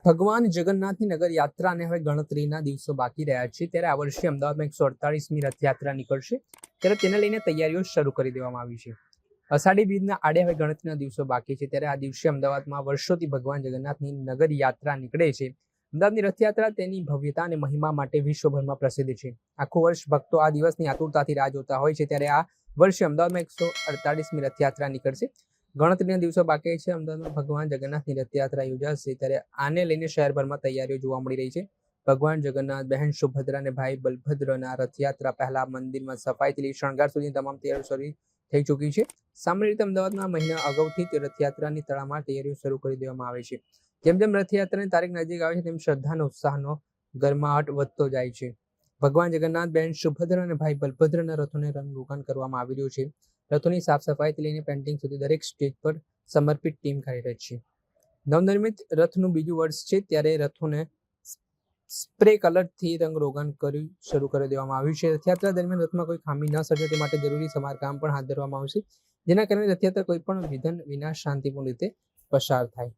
ભગવાન જગન્નાથની નગર યાત્રાને હવે ગણતરીના દિવસો બાકી રહ્યા છે ત્યારે આ વર્ષે અમદાવાદમાં 148મી રથયાત્રા નીકળશે ત્યારે તેને લઈને તૈયારીઓ શરૂ કરી દેવામાં આવી છે। અષાઢી બીજના આડે હવે ગણતરીના દિવસો બાકી છે ત્યારે આ દિવસે અમદાવાદમાં વર્ષોથી ભગવાન જગન્નાથની નગર યાત્રા નીકળે છે। અમદાવાદની રથયાત્રા તેની ભવ્યતા અને મહિમા માટે વિશ્વભરમાં પ્રસિદ્ધ છે। આખું વર્ષ ભક્તો આ દિવસની આતુરતાથી રાહ જોતા હોય છે ત્યારે આ વર્ષે અમદાવાદમાં 148મી રથયાત્રા નીકળશે। ગણતરીના દિવસો બાકી છે। અમદાવાદમાં ભગવાન જગન્નાથની રથયાત્રા યોજાશે ત્યારે આને લઈને શહેરભરમાં તૈયારીઓ જોવા મળી રહી છે। ભગવાન જગન્નાથ, બહેન સુભદ્રા અને ભાઈ બલભદ્રના રથયાત્રા પહેલા મંદિરમાં સફાઈથી લઈ શણગાર સુધીની તમામ તૈયારીઓ શરૂ થઈ ચૂકી છે। સામાન્ય રીતે અમદાવાદમાં મહિના અગાઉથી જ રથયાત્રાની તડામાર તૈયારીઓ શરૂ કરી દેવામાં આવે છે। જેમ જેમ રથયાત્રાની તારીખ નજીક આવે છે તેમ શ્રદ્ધા અને ઉત્સાહનો ગરમાહટ વધતો જાય છે। ભગવાન જગન્નાથ, બહેન સુભદ્રા અને ભાઈ બલભદ્રના રથોને રંગરોગાન કરવામાં આવી રહ્યું છે। રથોની સાફ સફાઈથી લઈને પેન્ટિંગ સુધી દરેક સ્ટેજ પર સમર્પિત ટીમ કાર્યરત છે। નવનિર્મિત રથનું બીજું વર્ષ છે ત્યારે રથોને સ્પ્રે કલરથી રંગરોગાન શરૂ કરી દેવામાં આવ્યું છે। રથયાત્રા દરમિયાન રથમાં કોઈ ખામી ન સર્જાય તે માટે જરૂરી સમારકામ પણ હાથ ધરવામાં આવશે, જેના કારણે રથયાત્રા કોઈ પણ વિઘ્ન વિના શાંતિપૂર્ણ રીતે પસાર થાય।